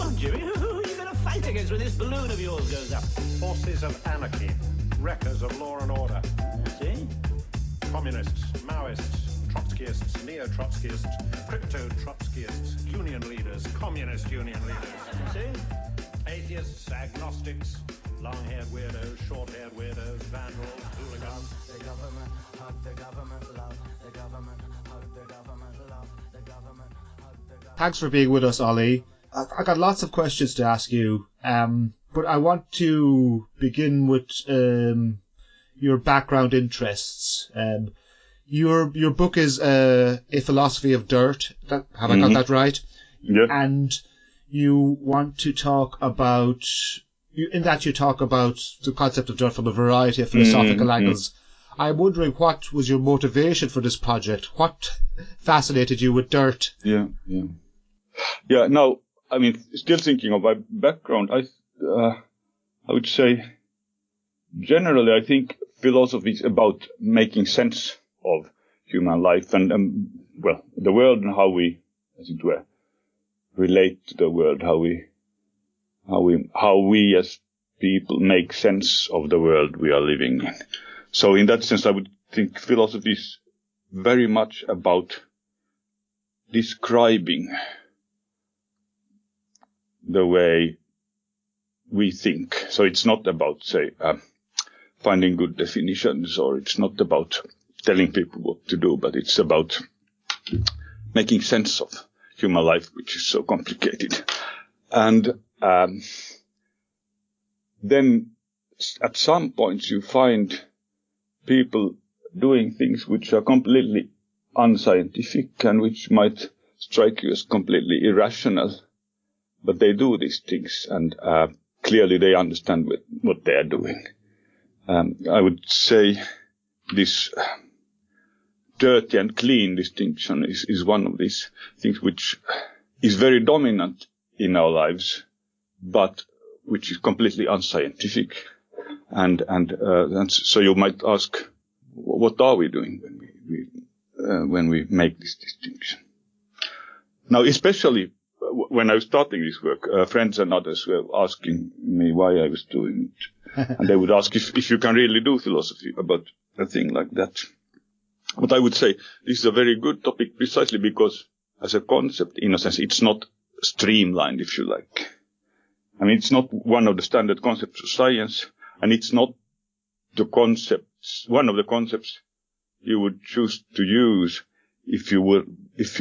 on, Jimmy. Who are you going to fight against when this balloon of yours goes up? Forces of anarchy, wreckers of law and order. See? Communists, Maoists, Trotskyists, Neo-Trotskyists, Crypto-Trotskyists, union leaders, communist union leaders. See? Atheists, agnostics, long-haired weirdos, short-haired weirdos, vandals, hooligans. The government, hug the government, love the government, hug the government, love the government, hug the government. Thanks for being with us, Olli. I got lots of questions to ask you, but I want to begin with your background interests. Your book is A Philosophy of Dirt. Have I got that right? Yeah. And you want to talk about, in that you talk about the concept of dirt from a variety of philosophical angles. I'm wondering, what was your motivation for this project? What fascinated you with dirt? Yeah. Now, I mean, still thinking of my background, I would say, generally, I think philosophy is about making sense of human life and, well, the world and how we, as it were, relate to the world, how we as people make sense of the world we are living in. So in that sense, I would think philosophy is very much about describing the way we think. So it's not about, say, finding good definitions, or it's not about telling people what to do, but it's about making sense of human life, which is so complicated. And then at some points you find people doing things which are completely unscientific and which might strike you as completely irrational, but they do these things, and clearly they understand what they are doing. I would say this dirty and clean distinction is one of these things which is very dominant in our lives, but which is completely unscientific. And so you might ask, what are we doing when we make this distinction? Now, especially when I was starting this work, friends and others were asking me why I was doing it. And they would ask if you can really do philosophy about a thing like that. But I would say this is a very good topic precisely because, as a concept, in a sense, it's not streamlined, if you like. I mean, it's not one of the standard concepts of science, and it's not one of the concepts you would choose to use if you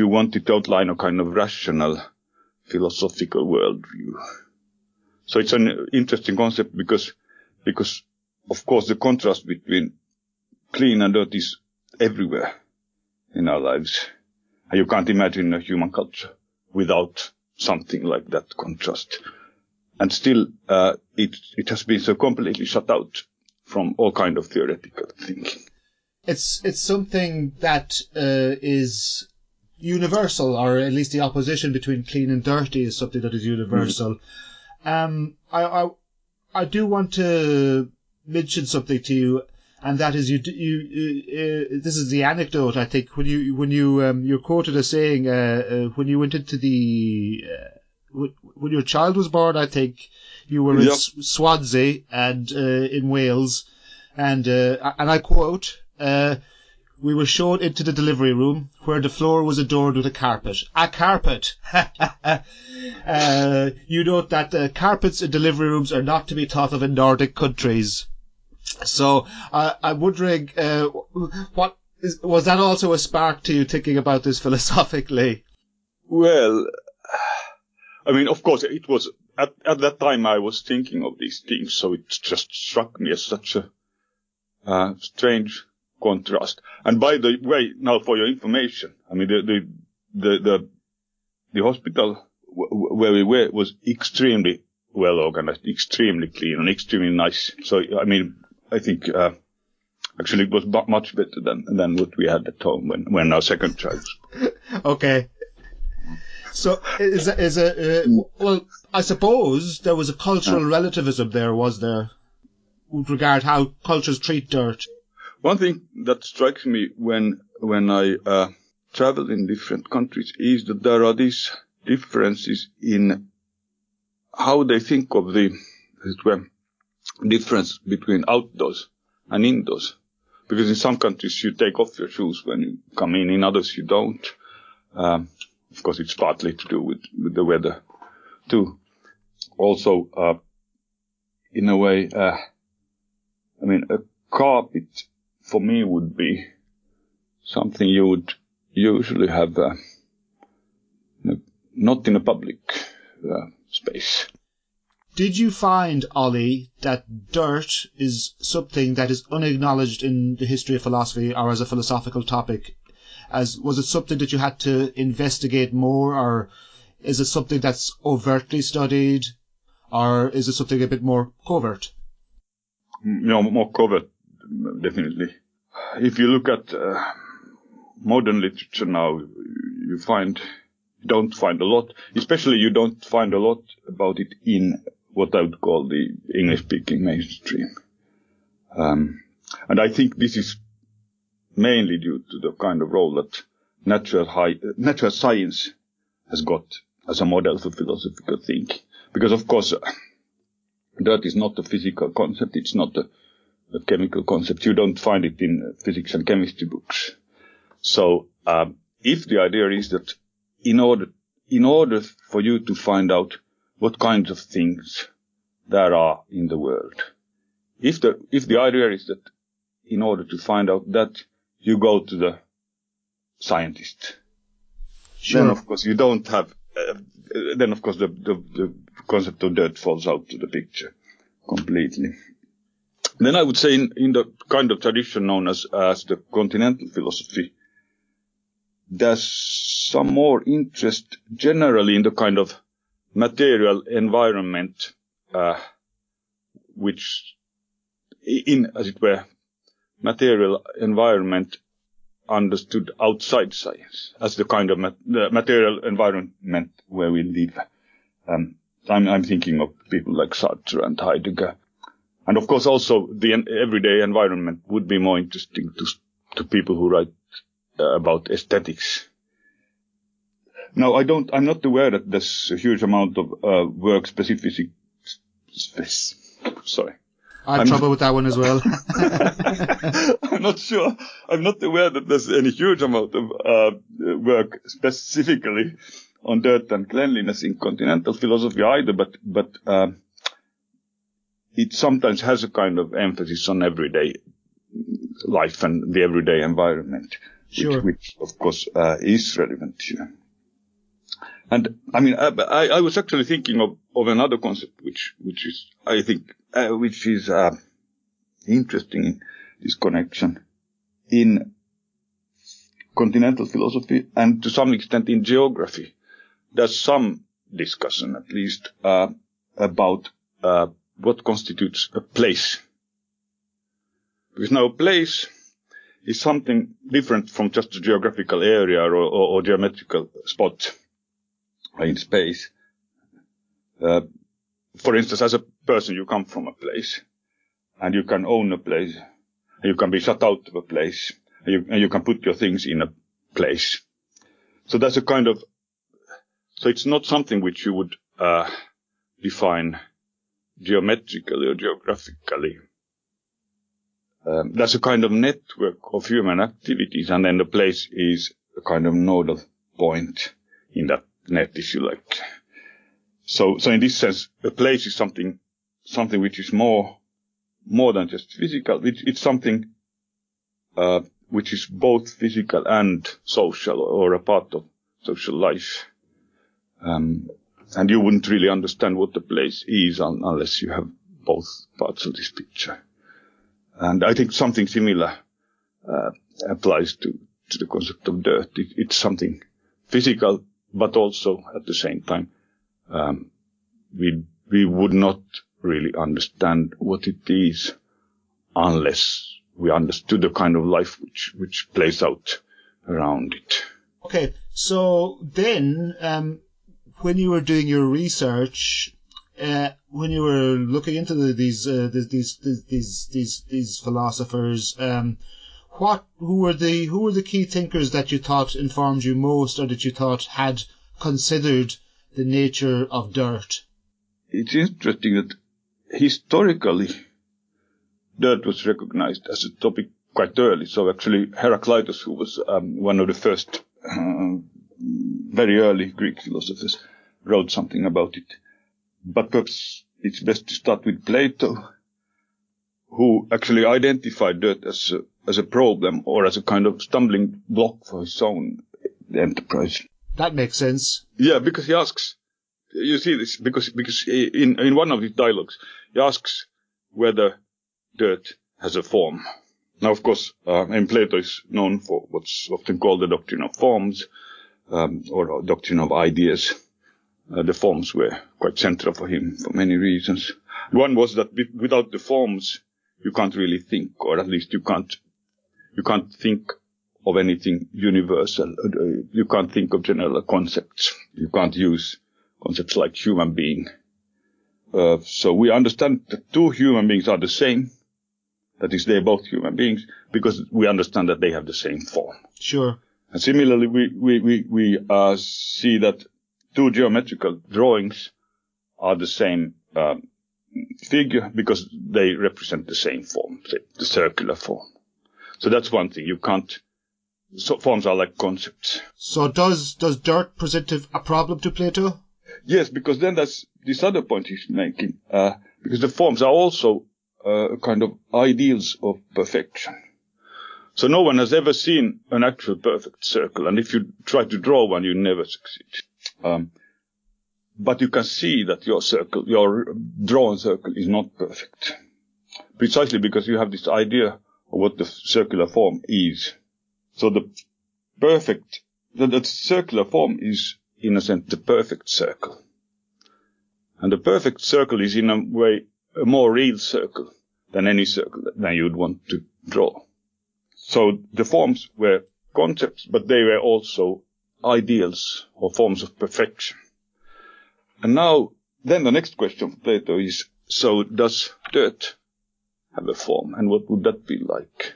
wanted to outline a kind of rational philosophical worldview. So it's an interesting concept because of course the contrast between clean and dirty is everywhere in our lives. And you can't imagine a human culture without something like that contrast. And still, it has been so completely shut out from all kind of theoretical thinking. It's something that is universal, or at least the opposition between clean and dirty is something that is universal. I do want to mention something to you, and that is this is the anecdote, I think, when you're quoted as saying when you went into when your child was born, I think you were in Swansea and in Wales, and I quote, we were shown into the delivery room where the floor was adorned with a carpet. A carpet! You note that carpets in delivery rooms are not to be thought of in Nordic countries. So I'm wondering, was that also a spark to you thinking about this philosophically? Well, I mean, of course, it was at that time I was thinking of these things, so it just struck me as such a strange contrast. And by the way, now for your information, I mean the hospital where we were was extremely well organized, extremely clean, and extremely nice. So I mean, I think actually it was much better than what we had at home when our second child was. Okay. So well, I suppose there was a cultural relativism there, was there, with regard how cultures treat dirt? One thing that strikes me when I travel in different countries is that there are these differences in how they think of the difference between outdoors and indoors. Because in some countries you take off your shoes when you come in others you don't. Of course, it's partly to do with the weather too. Also, in a way, a carpet for me would be something you would usually have not in a public space. Did you find, Olli, that dirt is something that is unacknowledged in the history of philosophy or as a philosophical topic? Was it something that you had to investigate more, or is it something that's overtly studied, or is it something a bit more covert? More covert, definitely. If you look at modern literature now, you don't find a lot, especially you don't find a lot about it in what I would call the English-speaking mainstream. And I think this is mainly due to the kind of role that natural science has got as a model for philosophical thinking. Because, of course, dirt is not a physical concept, it's not a chemical concept. You don't find it in physics and chemistry books. So, if the idea is that in order for you to find out what kinds of things there are in the world, if the idea is that in order to find out that you go to the scientist, sure, then of course you don't have. Then of course the concept of dirt falls out of the picture completely. Then I would say in the kind of tradition known as the continental philosophy, there's some more interest generally in the kind of material environment, which in, as it were, material environment understood outside science as the kind of the material environment where we live. I'm thinking of people like Sartre and Heidegger. And of course also the everyday environment would be more interesting to people who write about aesthetics. Now I'm not aware that there's a huge amount of work specifically. Sorry. I have trouble with that one as well. I'm not sure. I'm not aware that there's any huge amount of work specifically on dirt and cleanliness in continental philosophy either, but it sometimes has a kind of emphasis on everyday life and the everyday environment, sure, which of course is relevant here. And I mean, I was actually thinking of another concept which is, I think, which is interesting in this connection in continental philosophy and to some extent in geography. There's some discussion, at least, about what constitutes a place. Because now a place is something different from just a geographical area or geometrical spot in space. For instance, as a person, you come from a place, and you can own a place, and you can be shut out of a place, and you can put your things in a place. So that's a kind of, so it's not something which you would define geometrically or geographically. That's a kind of network of human activities, and then the place is a kind of nodal point in that net, if you like. So in this sense, a place is something which is more than just physical. It's something which is both physical and social, or a part of social life. And you wouldn't really understand what the place is unless you have both parts of this picture. And I think something similar applies to the concept of dirt. It's something physical, but also at the same time, we would not really understand what it is unless we understood the kind of life which plays out around it. Okay, so then, when you were doing your research, when you were looking into these philosophers, who were the key thinkers that you thought informed you most, or that you thought had considered the nature of dirt? it's interesting that historically dirt was recognized as a topic quite early. So actually Heraclitus, who was one of the first very early Greek philosophers, wrote something about it. But perhaps it's best to start with Plato, who actually identified dirt as a problem or as a kind of stumbling block for his own enterprise. That makes sense. Yeah, because he asks, you see this, because in one of his dialogues, he asks whether dirt has a form. Now, of course, and Plato is known for what's often called the doctrine of forms, or a doctrine of ideas. The forms were quite central for him for many reasons. One was that without the forms, you can't really think, or at least you can't think of anything universal. You can't think of general concepts. You can't use concepts like human being. So we understand that two human beings are the same. That is, they're both human beings because we understand that they have the same form. Sure. And similarly, we see that two geometrical drawings are the same figure because they represent the same form, the circular form. So that's one thing. You can't. So forms are like concepts. So does dirt present a problem to Plato? Yes, because then that's this other point he's making. Because the forms are also kind of ideals of perfection. So no one has ever seen an actual perfect circle, and if you try to draw one, you never succeed. But you can see that your circle, your drawn circle, is not perfect, precisely because you have this idea of what the circular form is. So the circular form is, in a sense, the perfect circle. And the perfect circle is, in a way, a more real circle than any circle that you'd want to draw. So the forms were concepts, but they were also ideals or forms of perfection. And now, then the next question for Plato is, so does dirt have a form? And what would that be like?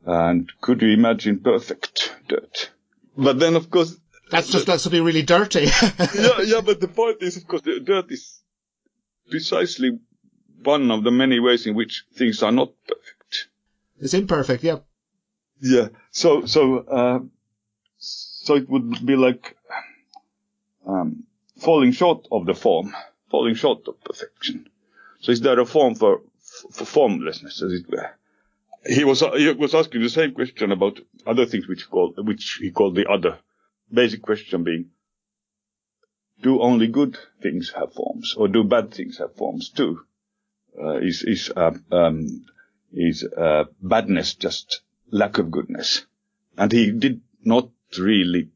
And could you imagine perfect dirt? But then, of course... That's something really dirty. yeah, but the point is, of course, the dirt is precisely one of the many ways in which things are not perfect. It's imperfect, yeah. Yeah, so it would be like falling short of the form, falling short of perfection. So is there a form for formlessness, as it were? He was asking the same question about other things which he called the other. Basic question being, do only good things have forms, or do bad things have forms too? Is badness just lack of goodness? And he did not really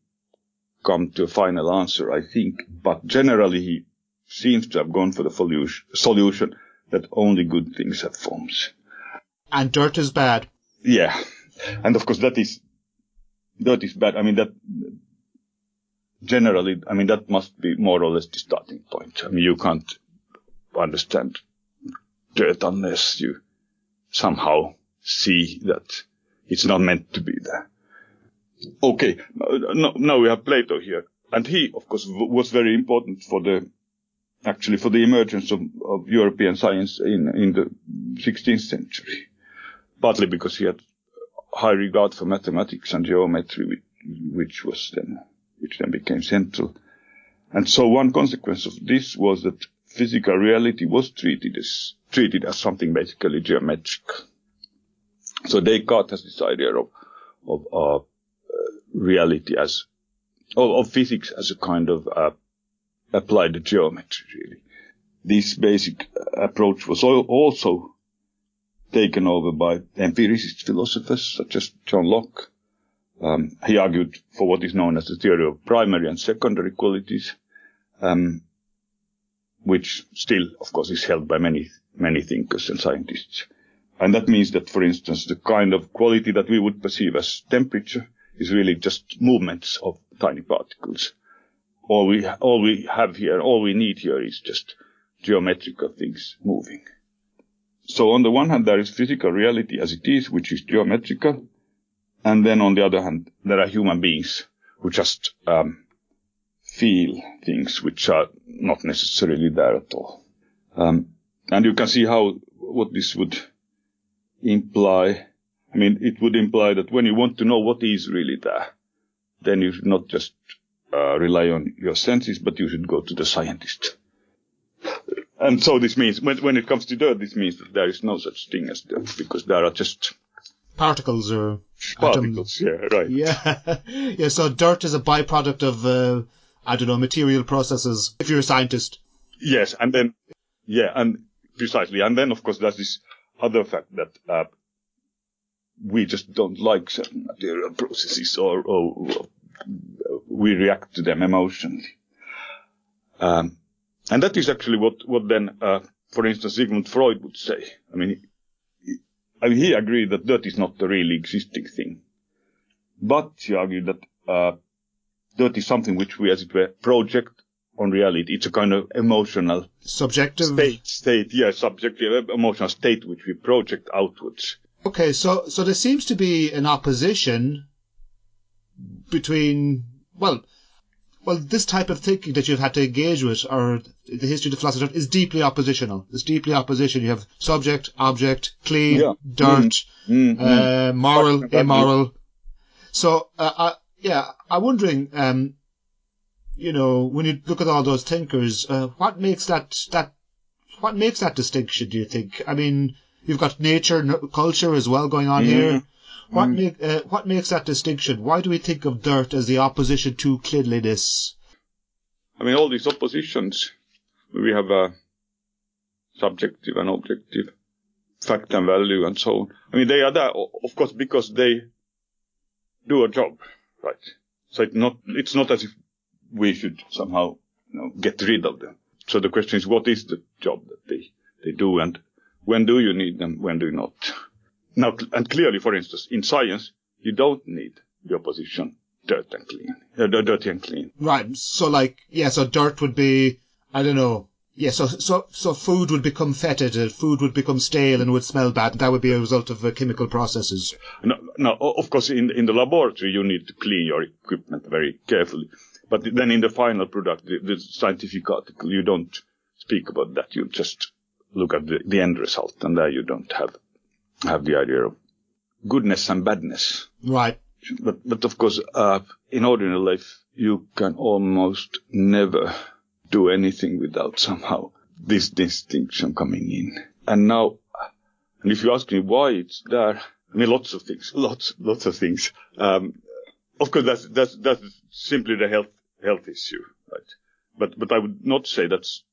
come to a final answer, I think, but generally he seems to have gone for the solution that only good things have forms. And dirt is bad. Yeah. And of course dirt is bad. I mean, that generally, that must be more or less the starting point. I mean, you can't understand dirt unless you somehow see that it's not meant to be there. Okay, now we have Plato here. And he, of course, was very important for the emergence of European science in the 16th century. Partly because he had high regard for mathematics and geometry, which then became central. And so one consequence of this was that physical reality was treated as something basically geometrical. So Descartes has this idea of reality of physics as a kind of applied geometry, really. This basic approach was also taken over by empiricist philosophers such as John Locke. He argued for what is known as the theory of primary and secondary qualities, which still, of course, is held by many thinkers and scientists. And that means that, for instance, the kind of quality that we would perceive as temperature is really just movements of tiny particles. All we need here is just geometrical things moving. So on the one hand, there is physical reality as it is, which is geometrical. And then on the other hand, there are human beings who just feel things which are not necessarily there at all. And you can see what this would imply. I mean, it would imply that when you want to know what is really there, then you should not just rely on your senses, but you should go to the scientist. And so this means, when it comes to dirt, this means that there is no such thing as dirt, because there are just particles or particles. Yeah, right. Yeah, yeah. So dirt is a byproduct of material processes. If you're a scientist. Yes, and then and precisely, and then of course there's this other fact that we just don't like certain material processes, or we react to them emotionally. And that is actually what then, for instance, Sigmund Freud would say. I mean, he agreed that dirt is not a really existing thing. But he argued that dirt is something which we, as it were, project on reality. It's a kind of emotional... subjective? Subjective emotional state which we project outwards. Okay, so there seems to be an opposition between, well, this type of thinking that you've had to engage with, or the history of the philosophy, is deeply oppositional. It's deeply opposition. You have subject, object, clean, dirt, moral, immoral. So, I'm wondering, when you look at all those thinkers, what makes that distinction, do you think? I mean, you've got nature, culture as well going on here. What makes that distinction? Why do we think of dirt as the opposition to cleanliness? I mean, all these oppositions, we have a subjective and objective, fact and value and so on. I mean, they are there, of course, because they do a job, right? So it's not as if we should somehow get rid of them. So the question is, what is the job that they do, and when do you need them, when do you not? Now, and clearly, for instance, in science, you don't need the opposition dirty and clean. Right. So so dirt would be, I don't know. Yeah. So food would become fetid, food would become stale and would smell bad. That would be a result of chemical processes. No, of course, in the laboratory, you need to clean your equipment very carefully. But then in the final product, the scientific article, you don't speak about that. You just look at the end result, and there you don't have the idea of goodness and badness. Right. But of course, in ordinary life, you can almost never do anything without somehow this distinction coming in. And if you ask me why it's there, I mean, lots of things. Of course, that's simply the health issue, right? But I would not say that's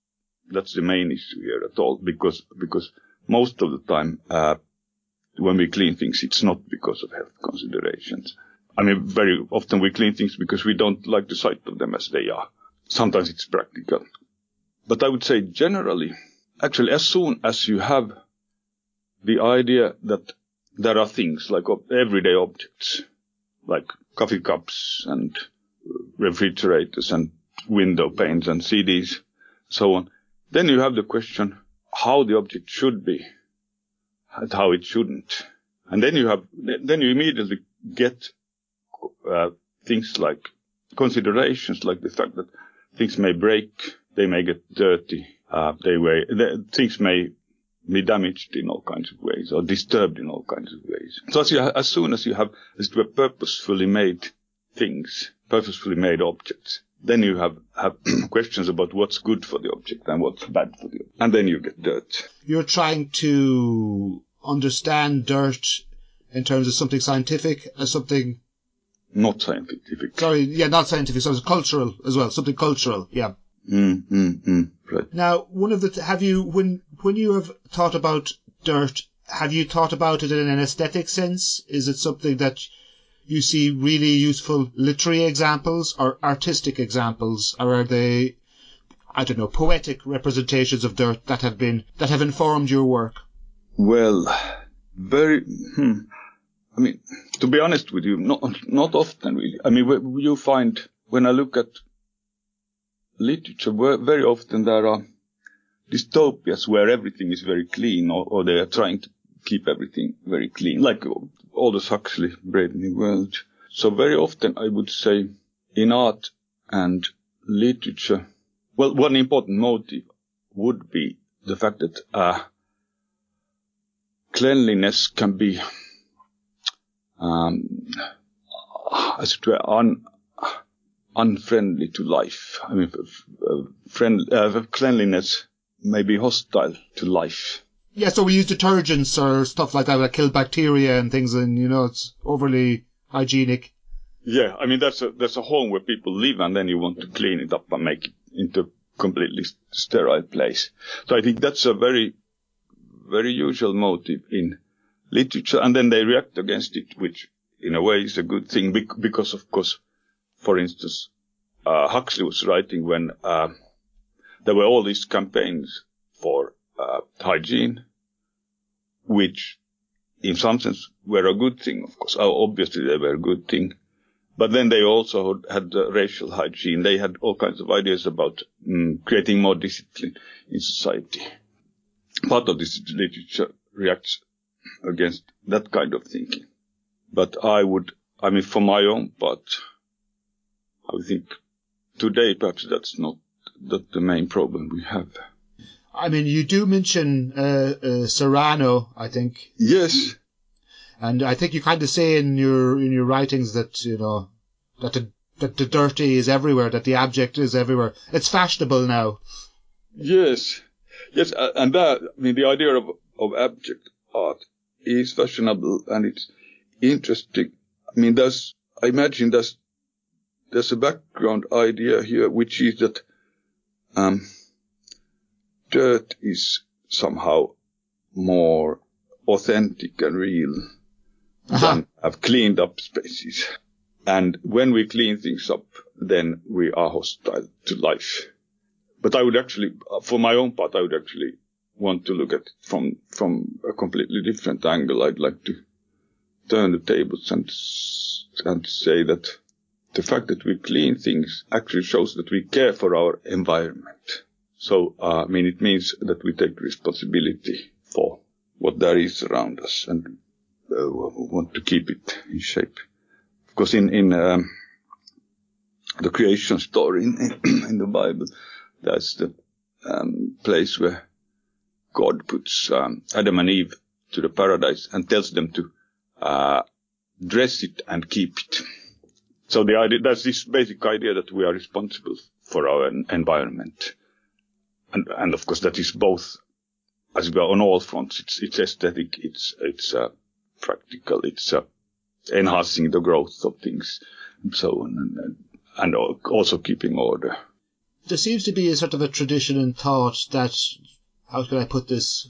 the main issue here at all, because most of the time, when we clean things, it's not because of health considerations. I mean, very often we clean things because we don't like the sight of them as they are. Sometimes it's practical. But I would say generally, actually, as soon as you have the idea that there are things like everyday objects, like coffee cups and refrigerators and window panes and CDs, so on, then you have the question how the object should be and how it shouldn't. And then you immediately get things like considerations like the fact that things may break, they may get dirty, things may be damaged in all kinds of ways or disturbed in all kinds of ways. So as soon as you have purposefully made things, purposefully made objects, then you have questions about what's good for the object and what's bad for the object. And then you get dirt. You're trying to understand dirt in terms of something scientific as something... Not scientific. Sorry, yeah, not scientific, so it's cultural as well, something cultural, yeah. Right. Now, when you have thought about dirt, have you thought about it in an aesthetic sense? Is it something that you see really useful literary examples or artistic examples, or are they, I don't know, poetic representations of dirt that have informed your work? Well, I mean, to be honest with you, not often really. I mean, you find when I look at literature, very often there are dystopias where everything is very clean, or they are trying to keep everything very clean, like Aldous Huxley, Brave New World. So very often I would say in art and literature, well, one important motive would be the fact that cleanliness can be, as it were, unfriendly to life. I mean, cleanliness may be hostile to life. Yeah, so we use detergents or stuff like that kill bacteria and things, and it's overly hygienic. Yeah, I mean there's a home where people live, and then you want to clean it up and make it into a completely sterile place. So I think that's a very, very usual motive in literature, and then they react against it, which in a way is a good thing because of course, for instance, Huxley was writing when there were all these campaigns for hygiene, which in some sense were a good thing, of course. Obviously they were a good thing. But then they also had racial hygiene. They had all kinds of ideas about creating more discipline in society. Part of this literature reacts against that kind of thinking. But for my own part, I think today perhaps that's not the main problem we have. I mean, you do mention Serrano, I think. Yes. And I think you kind of say in your writings that, that the dirty is everywhere, that the abject is everywhere. It's fashionable now. Yes. And the idea of abject art is fashionable, and it's interesting. I mean, I imagine there's a background idea here, which is that dirt is somehow more authentic and real than have cleaned up spaces. And when we clean things up, then we are hostile to life. But I would actually, for my own part, I would actually want to look at it from a completely different angle. I'd like to turn the tables and say that the fact that we clean things actually shows that we care for our environment. So, it means that we take responsibility for what there is around us and want to keep it in shape. Of course, in the creation story in the Bible, that's the place where God puts Adam and Eve to the paradise and tells them to dress it and keep it. So the idea, that's this basic idea that we are responsible for our environment. And of course that is both, as well, on all fronts. It's aesthetic, it's practical, it's enhancing the growth of things and so on, and also keeping order. There seems to be a sort of a tradition in thought that, how can I put this?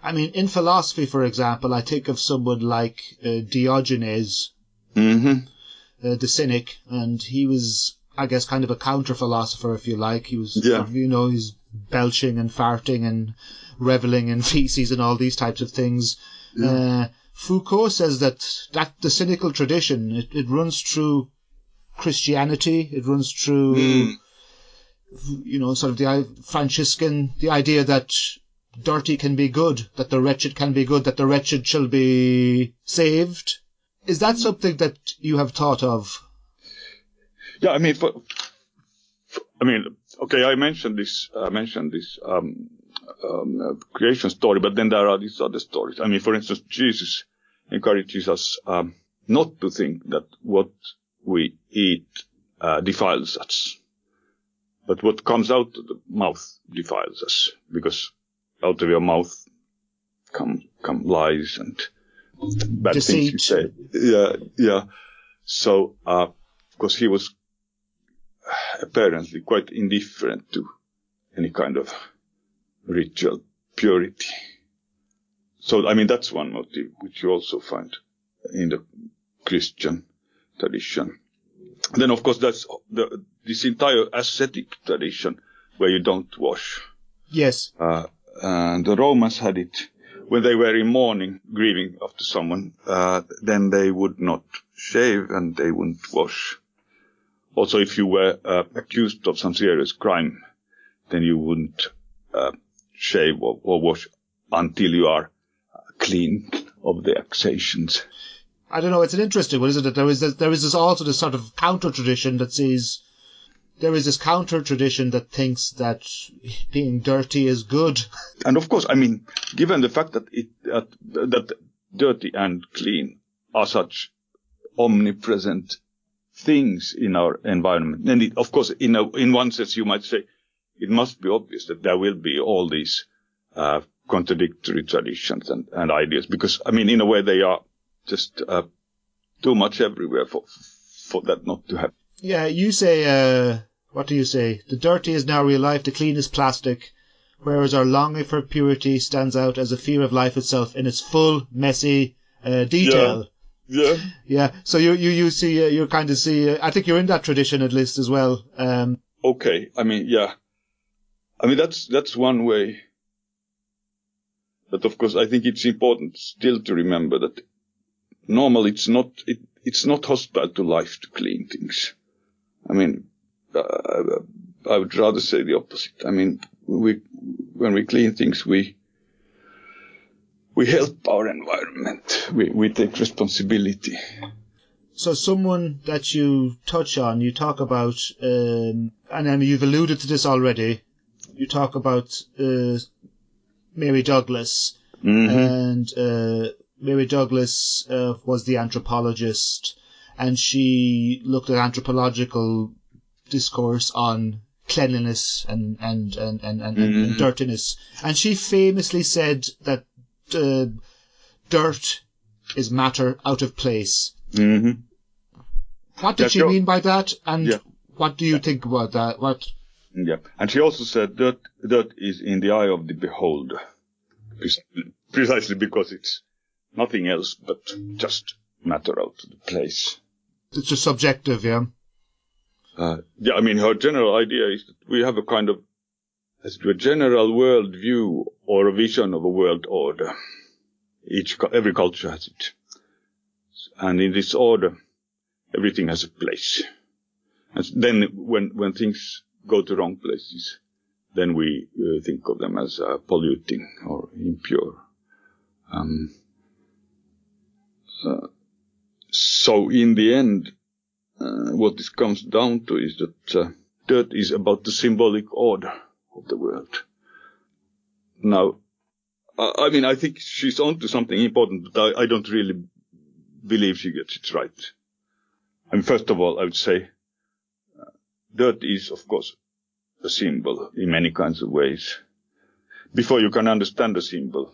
I mean, in philosophy, for example, I think of someone like Diogenes, the cynic, and he was, I guess, kind of a counter-philosopher, if you like. He was, he's belching and farting and reveling in feces and all these types of things. Yeah. Foucault says that the cynical tradition, it runs through Christianity, it runs through, sort of the Franciscan, the idea that dirty can be good, that the wretched can be good, that the wretched shall be saved. Is that something that you have thought of? Yeah, I mentioned this creation story, but then there are these other stories. I mean, for instance, Jesus encourages us not to think that what we eat defiles us, but what comes out of the mouth defiles us, because out of your mouth come lies and bad deceit. Things you say. Yeah. So, of course, he was apparently quite indifferent to any kind of ritual purity. So, that's one motive which you also find in the Christian tradition. Then, of course, that's this entire ascetic tradition where you don't wash. Yes. And the Romans had it when they were in mourning, grieving after someone. Then they would not shave and they wouldn't wash. Also, if you were accused of some serious crime, then you wouldn't shave or wash until you are clean of the accusations. I don't know. It's an interesting one, isn't it? There is also this sort of counter tradition that says there is this counter tradition that thinks that being dirty is good. And of course, I mean, given the fact that that dirty and clean are such omnipresent things in our environment, then of course, in one sense, you might say it must be obvious that there will be all these contradictory traditions and ideas, because I mean, in a way, they are just too much everywhere for that not to happen. Yeah, you say, what do you say? The dirty is now real life, the clean is plastic, whereas our longing for purity stands out as a fear of life itself in its full, messy detail. Yeah. So you see, you kind of see, I think you're in that tradition at least as well. Okay. I mean, yeah. I mean, that's one way. But of course, I think it's important still to remember that normally it's not hostile to life to clean things. I mean, I would rather say the opposite. I mean, when we clean things, we help our environment. We take responsibility. So someone that you touch on, you talk about, and then you've alluded to this already, you talk about Mary Douglas. And Mary Douglas was the anthropologist, and she looked at anthropological discourse on cleanliness and dirtiness. And she famously said that dirt is matter out of place. Mm-hmm. What did she mean by that? And what do you think about that? Yeah, and she also said dirt is in the eye of the beholder, precisely because it's nothing else but just matter out of the place. It's just subjective, yeah? Yeah, I mean, her general idea is that we have a kind of a general world view or a vision of a world order. Every culture has it. And in this order, everything has a place. And then when things go to wrong places, then we think of them as polluting or impure. So in the end, what this comes down to is that dirt is about the symbolic order of the world. Now, I mean, I think she's onto something important, but I don't really believe she gets it right. I mean, first of all, I would say dirt is, of course, a symbol in many kinds of ways. Before you can understand a symbol,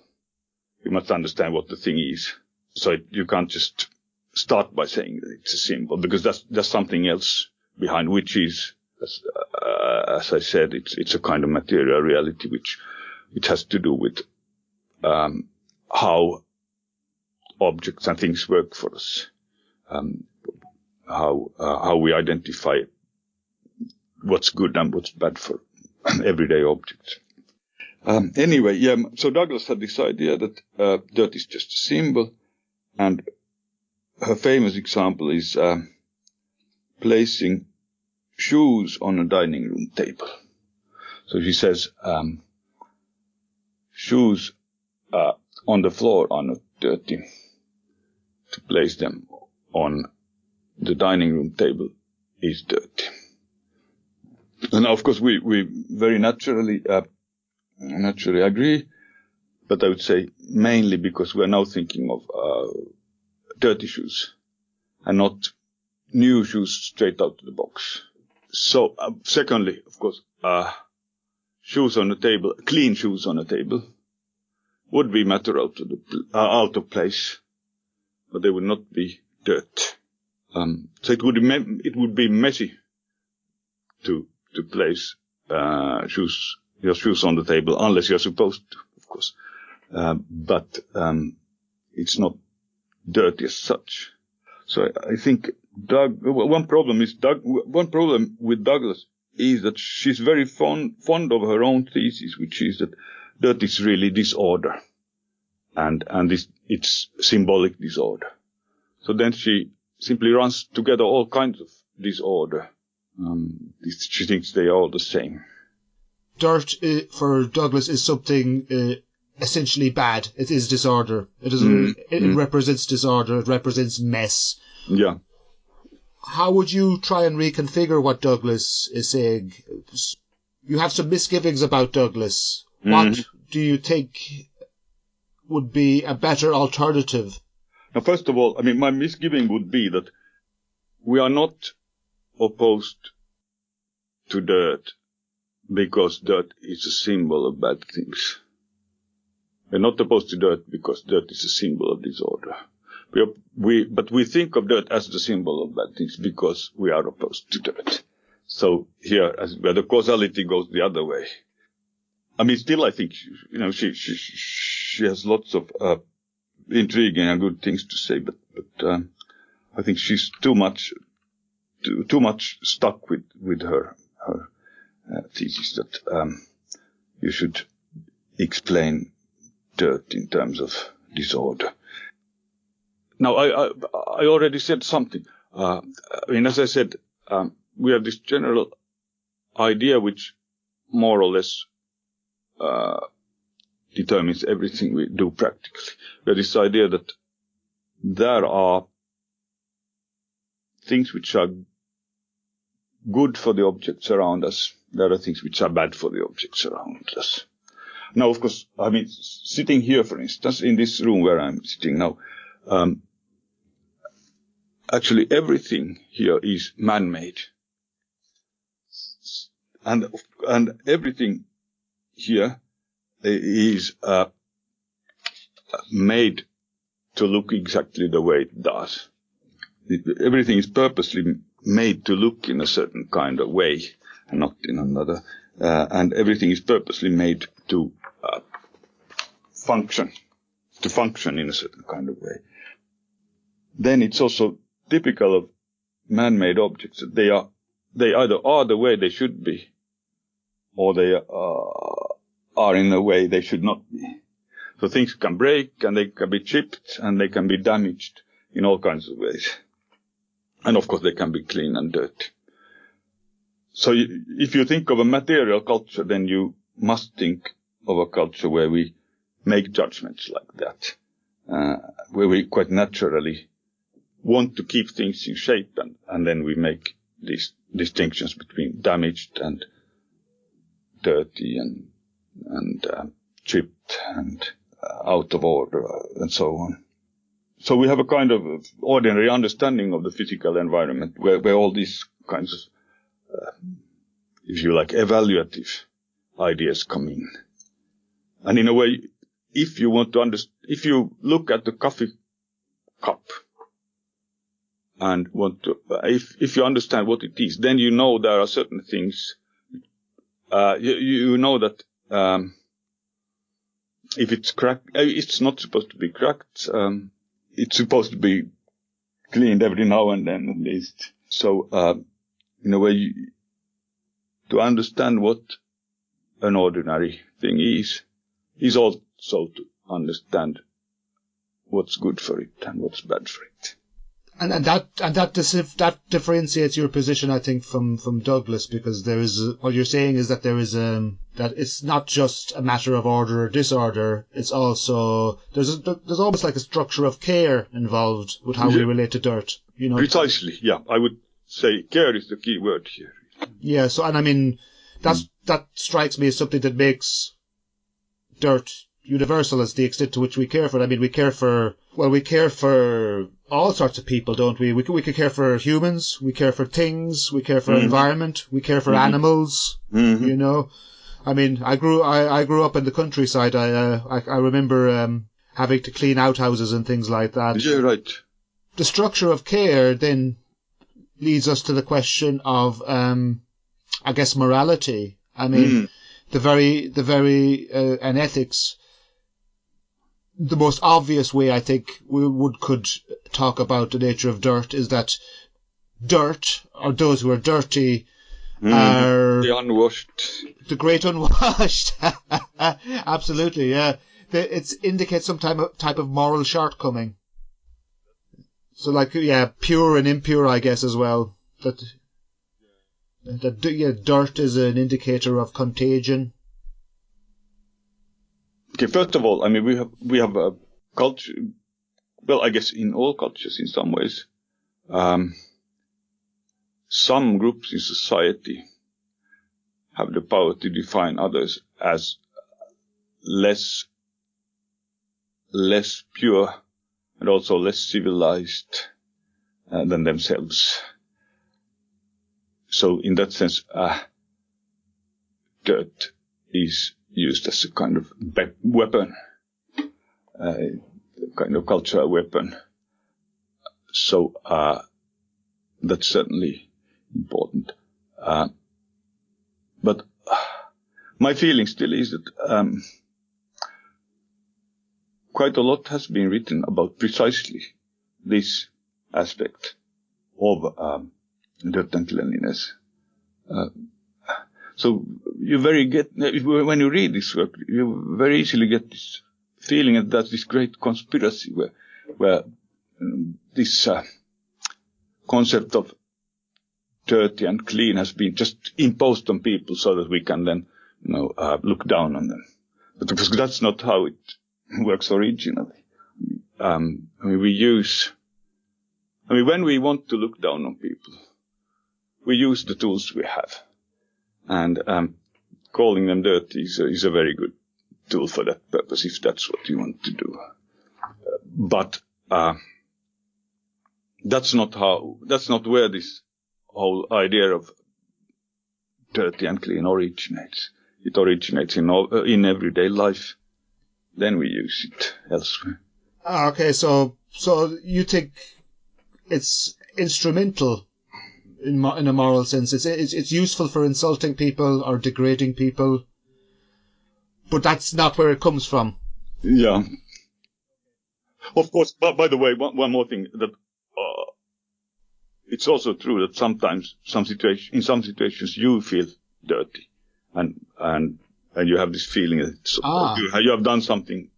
you must understand what the thing is. So you can't just start by saying that it's a symbol, because there's something else behind, which is, as I said, it's a kind of material reality which it has to do with how objects and things work for us, how we identify what's good and what's bad for everyday objects. Anyway, yeah. So Douglas had this idea that dirt is just a symbol, and her famous example is placing shoes on a dining room table. So she says shoes on the floor are not dirty. To place them on the dining room table is dirty. And now, of course, we very naturally agree, but I would say mainly because we're now thinking of dirty shoes and not new shoes straight out of the box. So, secondly, of course, shoes on the table, clean shoes on a table, would be matter out of place, but they would not be dirt. So it would be messy to place your shoes on the table, unless you're supposed to, of course. But it's not dirty as such. So I think one problem with Douglas is that she's very fond of her own thesis, which is that dirt is really disorder, and it's symbolic disorder. So then she simply runs together all kinds of disorder. She thinks they are all the same. Dirt for Douglas is something essentially bad. It is disorder. It represents disorder. It represents mess. Yeah. how would you try and reconfigure what Douglas is saying? You have some misgivings about Douglas. What do you think would be a better alternative? Now, first of all, I mean, my misgiving would be that we are not opposed to dirt because dirt is a symbol of bad things. We're not opposed to dirt because dirt is a symbol of disorder. But we think of dirt as the symbol of bad things because we are opposed to dirt. So here, where the causality goes the other way. I mean, still, I think, she has lots of intriguing and good things to say, but I think she's too much stuck with her thesis that you should explain dirt in terms of disorder. Now, I already said something. I mean, as I said, we have this general idea which more or less determines everything we do practically. We have this idea that there are things which are good for the objects around us. There are things which are bad for the objects around us. Now, of course, I mean, sitting here, for instance, in this room where I'm sitting now, actually everything here is man-made. And everything here is made to look exactly the way it does. Everything is purposely made to look in a certain kind of way and not in another. And everything is purposely made to function in a certain kind of way. Then it's also typical of man-made objects that they either are the way they should be, or they are in a way they should not be. So things can break, and they can be chipped, and they can be damaged in all kinds of ways. And of course they can be clean and dirty. So if you think of a material culture, then you must think of a culture where we make judgments like that, where we quite naturally want to keep things in shape, and then we make these distinctions between damaged and dirty and chipped and out of order and so on. So we have a kind of ordinary understanding of the physical environment where all these kinds of, if you like, evaluative ideas come in. And in a way, if you want to if you look at the coffee cup and want to, if you understand what it is, then you know there are certain things, you know that, if it's cracked, it's not supposed to be cracked, it's supposed to be cleaned every now and then at least. So, in a way, to understand what an ordinary thing is also to understand what's good for it and what's bad for it. And that differentiates your position, I think, from Douglas, because there is what you're saying is that there is that it's not just a matter of order or disorder. It's also there's almost like a structure of care involved with how we relate to dirt. You know, precisely. Yeah, I would say care is the key word here. Yeah. So, and I mean, that strikes me as something that makes dirt universal, as the extent to which we care for it. I mean, we care for all sorts of people, don't we? We could care for humans, we care for things, we care for environment, we care for animals. You know, I mean, I grew up in the countryside. I remember having to clean outhouses and things like that. Yeah, right. The structure of care then leads us to the question of, I guess, morality. I mean, the very and ethics. The most obvious way I think we could talk about the nature of dirt is that dirt, or those who are dirty, are the unwashed. The great unwashed. Absolutely, yeah. It indicates some type of moral shortcoming. So, like, yeah, pure and impure, I guess, as well. That dirt is an indicator of contagion. Okay, first of all, I mean, we have a culture, well, I guess in all cultures in some ways, some groups in society have the power to define others as less pure and also less civilized than themselves. So in that sense, dirt is used as a kind of weapon, kind of cultural weapon. So that's certainly important. But my feeling still is that quite a lot has been written about precisely this aspect of dirt and cleanliness. So when you read this work, you very easily get this feeling that there's this great conspiracy where this concept of dirty and clean has been just imposed on people so that we can then, look down on them. But because that's not how it works originally. When we want to look down on people, we use the tools we have. And calling them dirty is a very good tool for that purpose, if that's what you want to do. But that's not where this whole idea of dirty and clean originates. It originates in everyday life. Then we use it elsewhere. Okay, so you think it's instrumental in a moral sense. It's useful for insulting people or degrading people, but that's not where it comes from. Yeah. Of course. But by the way, one more thing, that it's also true that sometimes in some situations you feel dirty, and you have this feeling that you have done something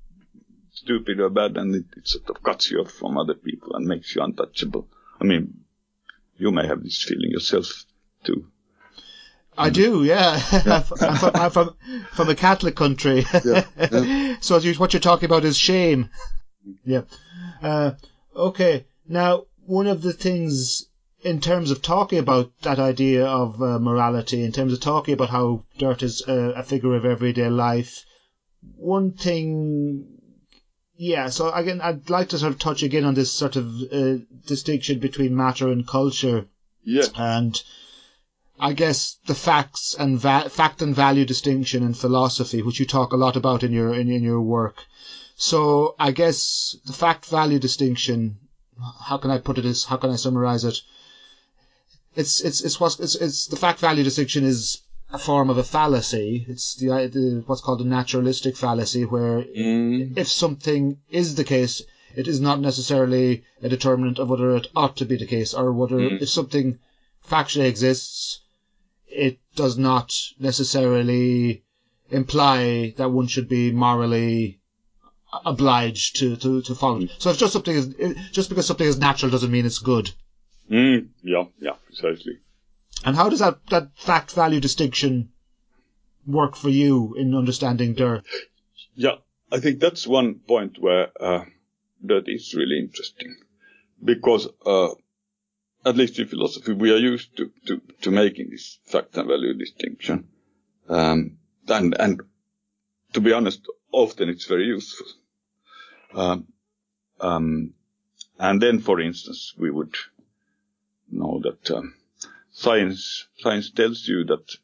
stupid or bad, and it sort of cuts you off from other people and makes you untouchable. I mean, you may have this feeling yourself too. I do, yeah. I'm from a Catholic country. Yeah. So what you're talking about is shame. Yeah. Okay. Now, one of the things in terms of talking about that idea of morality, in terms of talking about how dirt is a figure of everyday life, one thing, yeah, so again, I'd like to sort of touch again on this sort of distinction between matter and culture. Yeah. And I guess the fact and value distinction in philosophy, which you talk a lot about in your work. So I guess the fact-value distinction, how can I put it? How can I summarize it? It's the fact-value distinction is a form of a fallacy. It's what's called a naturalistic fallacy, where if something is the case, it is not necessarily a determinant of whether it ought to be the case, or whether if something factually exists, it does not necessarily imply that one should be morally obliged to follow it. So if just because something is natural doesn't mean it's good. Yeah, precisely. And how does that fact-value distinction work for you in understanding dirt? Yeah, I think that's one point where dirt is really interesting, because at least in philosophy we are used to making this fact and value distinction, and to be honest, often it's very useful. And then, for instance, we would know that science tells you that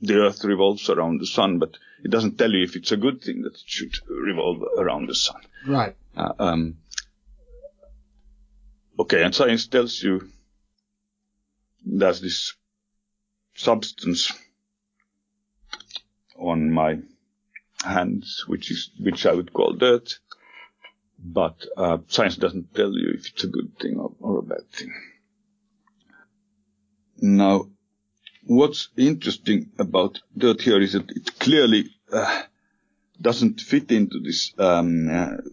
the Earth revolves around the sun, but it doesn't tell you if it's a good thing that it should revolve around the sun. Right. Okay, and science tells you there's this substance on my hands, which I would call dirt, but science doesn't tell you if it's a good thing or a bad thing. Now, what's interesting about dirt here is that it clearly doesn't fit into this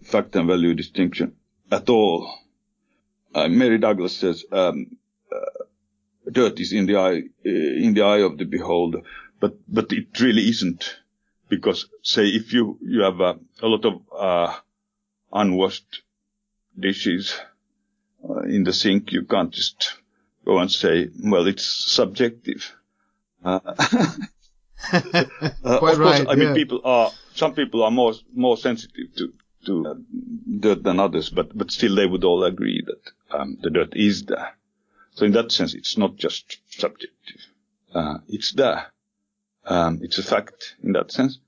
fact and value distinction at all. Mary Douglas says dirt is in the eye of the beholder, but it really isn't, because say if you have a lot of unwashed dishes in the sink, you can't just go and say, well, it's subjective. Quite of course, right. I mean, some people are more sensitive to dirt than others, but still they would all agree that the dirt is there. So in that sense, it's not just subjective. It's there. It's a fact in that sense.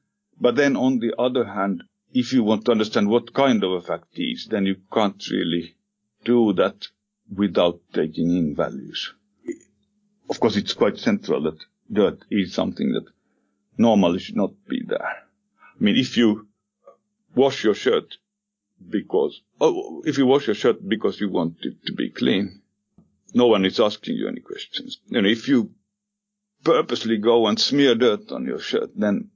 But then on the other hand, if you want to understand what kind of a fact it is, then you can't really do that without taking in values. Of course, it's quite central that dirt is something that normally should not be there. I mean, if you wash your shirt because you want it to be clean, no one is asking you any questions. If you purposely go and smear dirt on your shirt, then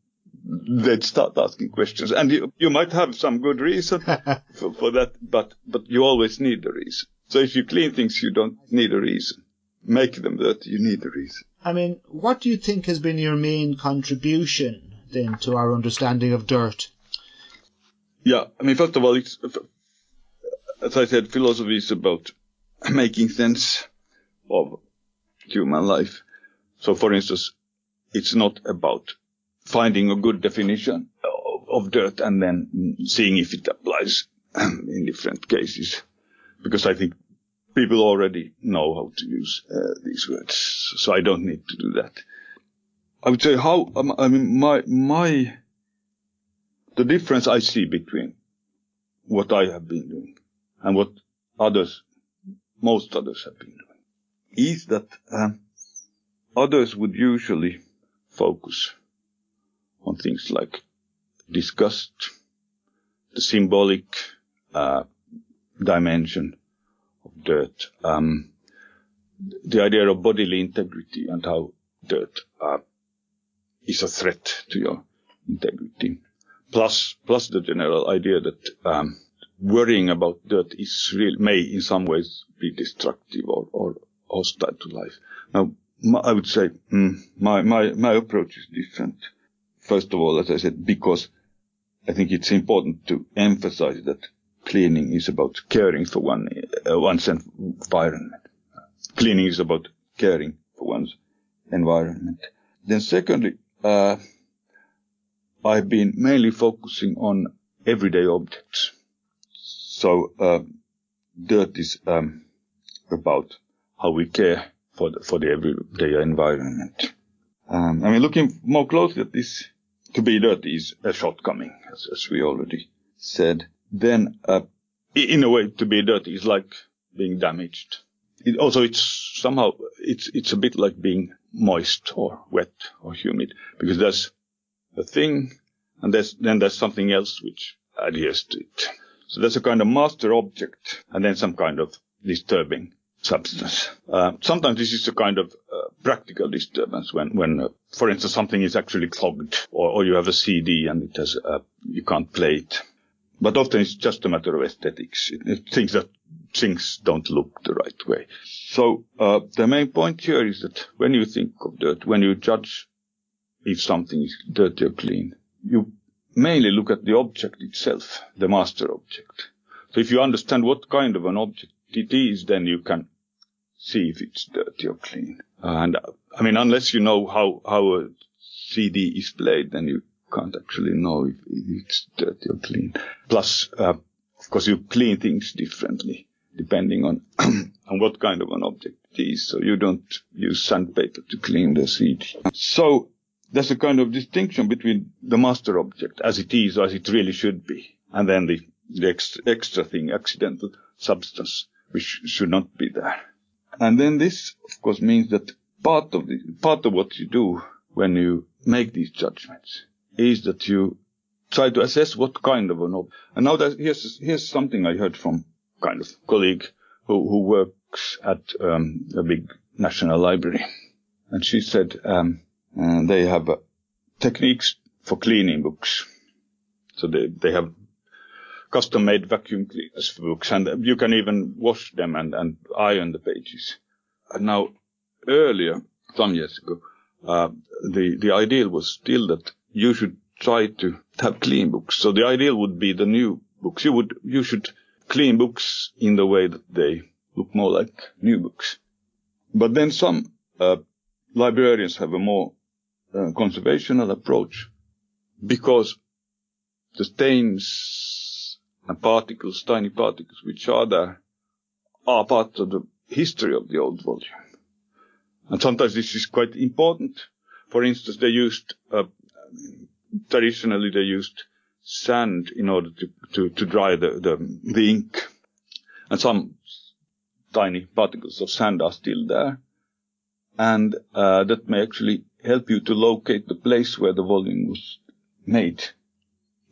they'd start asking questions. And you might have some good reason for that, but you always need a reason. So if you clean things, you don't need a reason. Make them dirty, you need a reason. I mean, what do you think has been your main contribution then to our understanding of dirt? Yeah, I mean, first of all, it's, as I said, philosophy is about making sense of human life. So, for instance, it's not about finding a good definition of dirt and then seeing if it applies in different cases. Because I think people already know how to use these words. So I don't need to do that. I would say the difference I see between what I have been doing and what most others have been doing is that others would usually focus on things like disgust, the symbolic dimension of dirt, the idea of bodily integrity and how dirt is a threat to your integrity, plus the general idea that worrying about dirt may in some ways be destructive or hostile to life. Now, I would say my approach is different. First of all, as I said, because I think it's important to emphasize that cleaning is about caring for one's environment. Cleaning is about caring for one's environment. Then secondly, I've been mainly focusing on everyday objects. So dirt is about how we care for the everyday environment. I mean, looking more closely at this, to be dirty is a shortcoming, as we already said. Then, in a way, to be dirty is like being damaged. It's a bit like being moist or wet or humid, because there's a thing and then there's something else which adheres to it. So there's a kind of master object and then some kind of disturbing substance. Sometimes this is a kind of practical disturbance when for instance, something is actually clogged or you have a CD and it has, you can't play it. But often it's just a matter of aesthetics. Things don't look the right way. So the main point here is that when you think of dirt, when you judge if something is dirty or clean, you mainly look at the object itself, the master object. So if you understand what kind of an object it is, then you can see if it's dirty or clean. And I mean, unless you know how a CD is played, then you can't actually know if it's dirty or clean. Plus, of course, you clean things differently depending on on what kind of an object it is. So you don't use sandpaper to clean the CD. So there's a kind of distinction between the master object as it is, or as it really should be, and then the extra thing, accidental substance, which should not be there. And then this, of course, means that part of what you do when you make these judgments is that you try to assess what kind of an object. And now here's something I heard from kind of colleague who works at a big national library. And she said they have techniques for cleaning books. So they have custom-made vacuum cleaners for books, and you can even wash them and iron the pages. And now, earlier, some years ago, the ideal was still that you should try to have clean books. So the ideal would be the new books. You should clean books in the way that they look more like new books. But then some librarians have a more conservational approach, because the stains and particles, tiny particles which are there, are part of the history of the old volume. And sometimes this is quite important. For instance, traditionally they used sand in order to dry the ink. And some tiny particles of sand are still there. And that may actually help you to locate the place where the volume was made.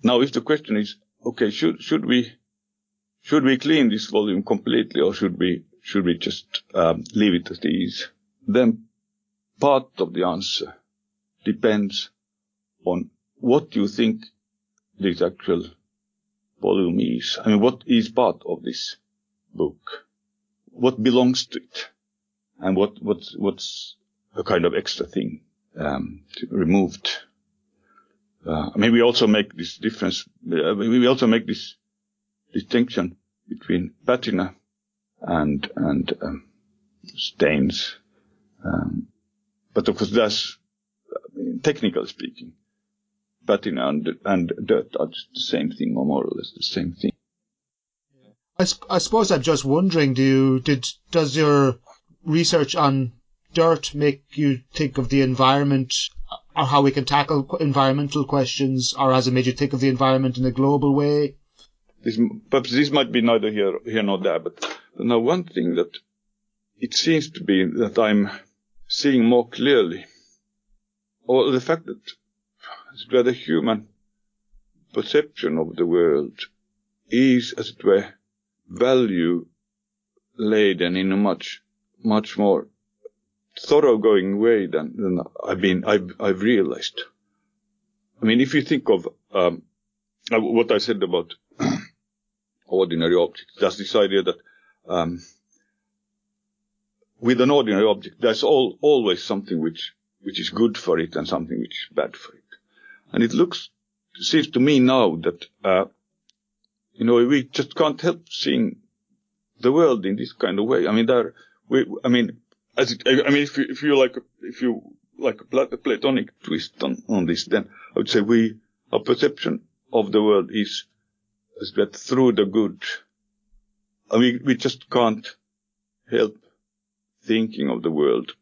Now, if the question is, okay, should we clean this volume completely, or should we just leave it as it is? Then part of the answer depends on what you think this actual volume is. I mean, what is part of this book? What belongs to it? And what's a kind of extra thing removed? I mean, we also make this difference. We also make this distinction between patina and stains. But of course, that's, technically speaking, patina and dirt are just the same thing, or more or less the same thing. I suppose I'm just wondering, does your research on dirt make you think of the environment, or how we can tackle environmental questions, or has it made you think of the environment in a global way? Perhaps this might be neither here nor there, but now one thing that it seems to be that I'm seeing more clearly, or the fact that the human perception of the world is, as it were, value laden in a much more thoroughgoing way than I've realized. I mean, if you think of what I said about ordinary objects, there's this idea that with an ordinary object, there's always something which is good for it and something which is bad for it. And it seems to me now that we just can't help seeing the world in this kind of way. I mean, if you like a Platonic twist on this, then I would say our perception of the world is that through the good. I mean, we just can't help thinking of the world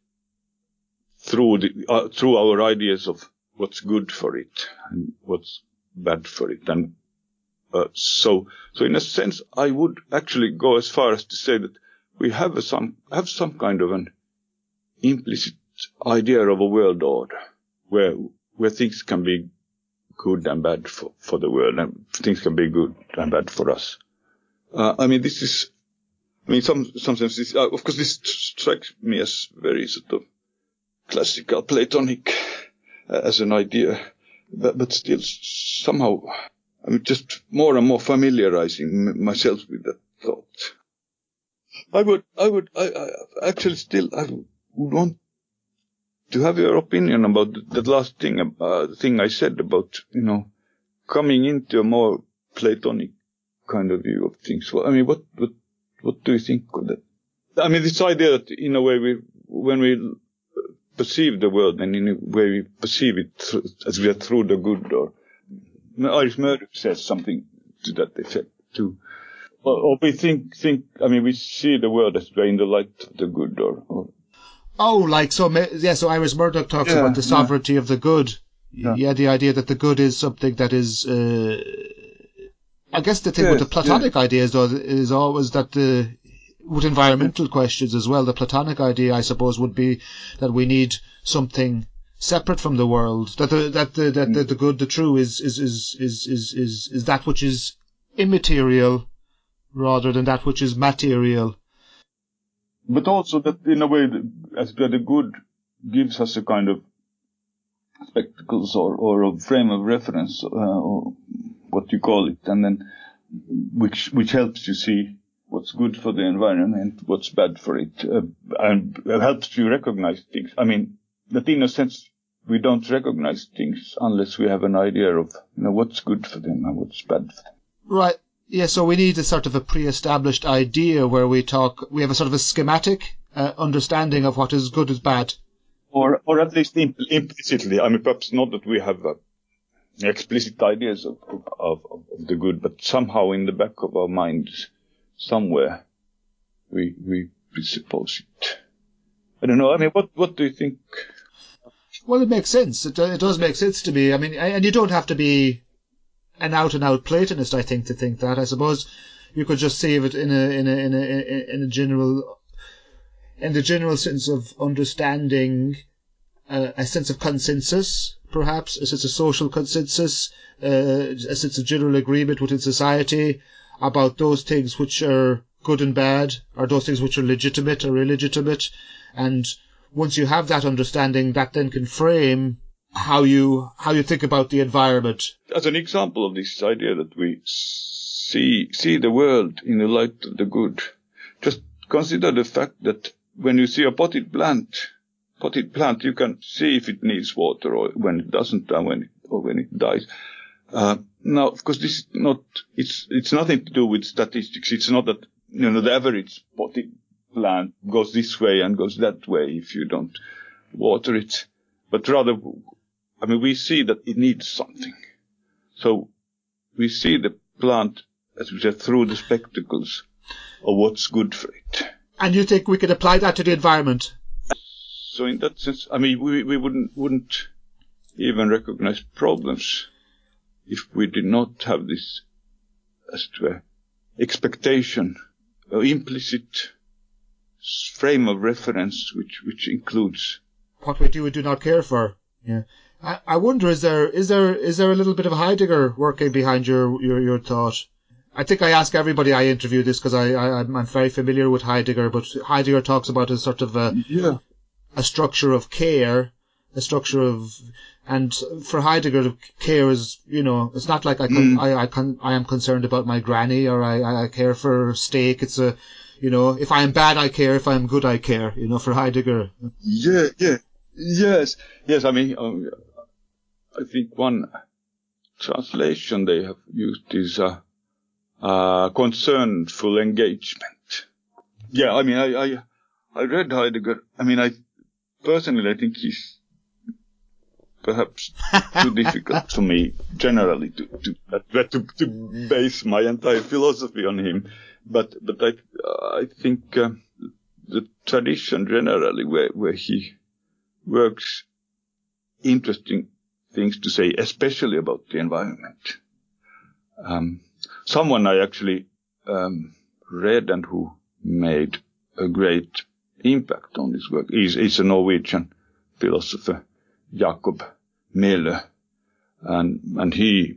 through our ideas of what's good for it and what's bad for it. And so in a sense, I would actually go as far as to say that we have some kind of an implicit idea of a world order where things can be good and bad for the world, and things can be good and bad for us. Some sense this, of course, this strikes me as very sort of classical Platonic as an idea, but still somehow I'm just more and more familiarizing myself with that thought. I would want to have your opinion about that last thing, thing I said about, coming into a more Platonic kind of view of things. Well, I mean, what do you think of that? I mean, this idea that in a way when we perceive the world, and in a way we perceive it as we are through the good, or Iris Murdoch says something to that effect too. Or we think, we see the world as we're in the light of the good, or. Oh, so Iris Murdoch talks about the sovereignty of the good. Yeah, the idea that the good is something that is, I guess the thing with the Platonic ideas, though, is always that with environmental questions as well, the Platonic idea, I suppose, would be that we need something separate from the world. That the good, the true, is that which is immaterial rather than that which is material. But also that, in a way, as the good gives us a kind of spectacles or a frame of reference, or what you call it, and then which helps you see what's good for the environment, what's bad for it, and helps you recognize things. I mean, that in a sense we don't recognize things unless we have an idea of what's good for them and what's bad for them. Right. Yeah, so we need a sort of a pre-established idea where we have a sort of a schematic understanding of what is good is bad. Or at least implicitly. I mean, perhaps not that we have explicit ideas of the good, but somehow in the back of our minds, somewhere, we presuppose it. I don't know. I mean, what do you think? Well, it makes sense. It does make sense to me. I mean, and you don't have to be an out-and-out Platonist, I think, to think that. I suppose you could just see it in the general sense of understanding, a sense of consensus, perhaps, a sense of social consensus, a sense of general agreement within society about those things which are good and bad, or those things which are legitimate or illegitimate. And once you have that understanding, that then can frame how you think about the environment. As an example of this idea that we see the world in the light of the good, just consider the fact that when you see a potted plant, you can see if it needs water or when it doesn't, and when it dies. Now, of course, this is not. It's nothing to do with statistics. It's not that the average potted plant goes this way and goes that way if you don't water it, but rather, I mean, we see that it needs something. So we see the plant, as we said, through the spectacles of what's good for it. And you think we could apply that to the environment? So in that sense, I mean, we wouldn't even recognize problems if we did not have this as to expectation, or implicit frame of reference, which includes what we do not care for. Yeah, I wonder, is there a little bit of Heidegger working behind your thought? I think I ask everybody I interview this because I'm very familiar with Heidegger, but Heidegger talks about a sort of a structure of care, a structure of, and for Heidegger, care is, it's not like I am concerned about my granny, or I care for steak. It's a, if I am bad, I care. If I am good, I care. For Heidegger. Yes. I mean, I think one translation they have used is concernful engagement. Yeah, I mean, I read Heidegger. I mean, I think he's perhaps too difficult for me generally to base my entire philosophy on him. But I think the tradition generally where he works interesting things to say, especially about the environment. Someone I actually read and who made a great impact on this work is a Norwegian philosopher, Jacob Møller, and he's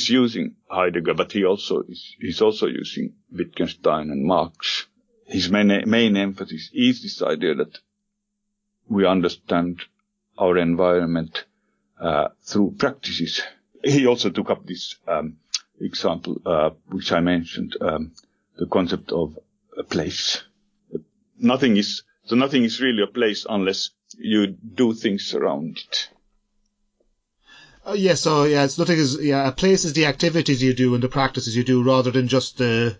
using Heidegger, but he's also using Wittgenstein and Marx. His main emphasis is this idea that we understand our environment through practices. He also took up this example, which I mentioned, the concept of a place. Nothing is really a place unless you do things around it. A place is the activities you do and the practices you do, rather than just the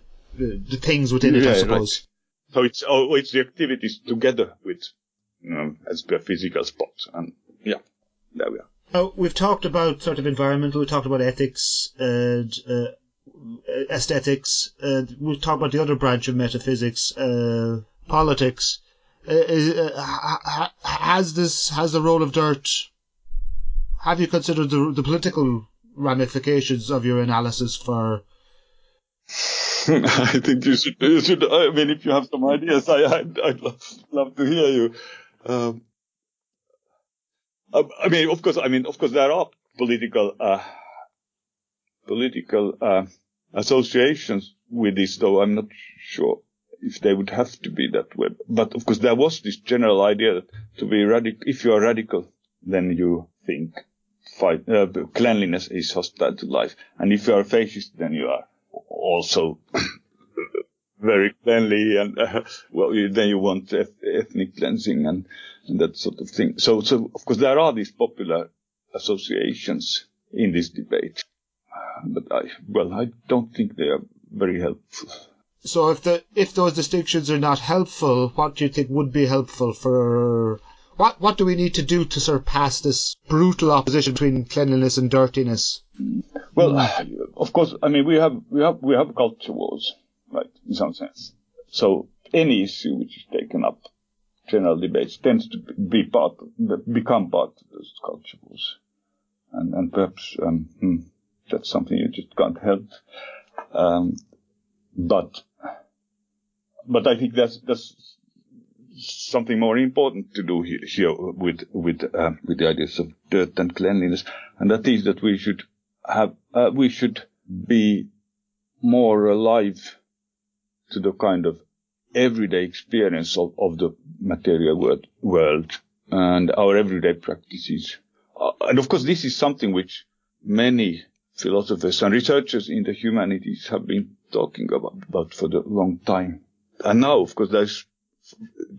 things within it, I suppose. Right. So it's the activities together with, as per physical spot, and there we are. We've talked about sort of environmental, we talked about ethics and aesthetics, we've talked about the other branch of metaphysics, politics. Has the role of dirt, have you considered the political ramifications of your analysis for... I think you should, I mean, if you have some ideas, I'd love to hear you. I mean, of course, there are political associations with this, though I'm not sure if they would have to be that way. But of course, there was this general idea that to be radical, if you are radical, then you think cleanliness is hostile to life, and if you are a fascist, then you are also very cleanly, and then you want ethnic cleansing and that sort of thing. So of course there are these popular associations in this debate. But I don't think they are very helpful. So if those distinctions are not helpful, what do you think would be helpful for... What do we need to do to surpass this brutal opposition between cleanliness and dirtiness? Well, of course, I mean, we have culture wars, right, in some sense. So any issue which is taken up, general debates, tends to become part of those culture wars. And perhaps that's something you just can't help. But I think that's something more important to do here with the ideas of dirt and cleanliness, and that is that we should be more alive to the kind of everyday experience of the material world and our everyday practices. And of course, this is something which many philosophers and researchers in the humanities have been talking about for a long time. And now, of course,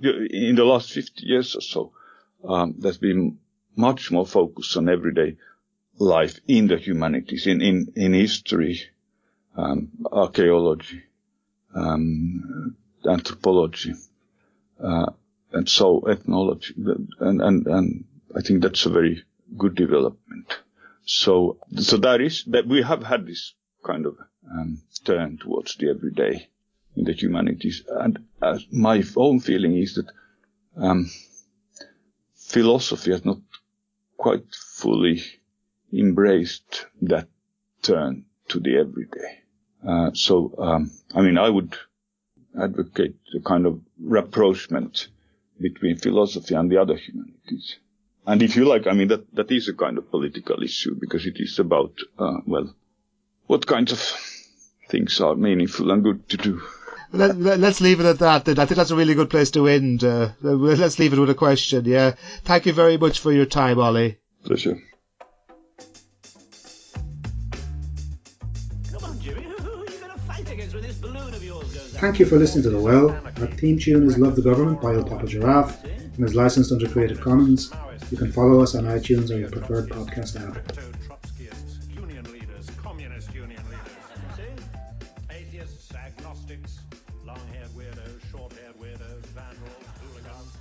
in the last 50 years or so, there's been much more focus on everyday life in the humanities, in history, archaeology, anthropology, and so ethnology. And I think that's a very good development. So that we have had this kind of turn towards the everyday in the humanities, and my own feeling is that philosophy has not quite fully embraced that turn to the everyday. I mean, I would advocate a kind of rapprochement between philosophy and the other humanities. And if you like, I mean, that is a kind of political issue, because it is about, what kinds of things are meaningful and good to do. Let's leave it at that. I think that's a really good place to end. Let's leave it with a question. Yeah. Thank you very much for your time, Olli. Pleasure. Come on, Jimmy. Who are you going to fight against when this balloon of yours goes up? Thank you for listening to The Well. Our theme tune is Love the Government by Il Papa Giraffe and is licensed under Creative Commons. You can follow us on iTunes or your preferred podcast app. Trotskyists, union leaders, communist union leaders. See? Atheists, agnostics, long-haired weirdos, short-haired weirdos, vandals, hooligans.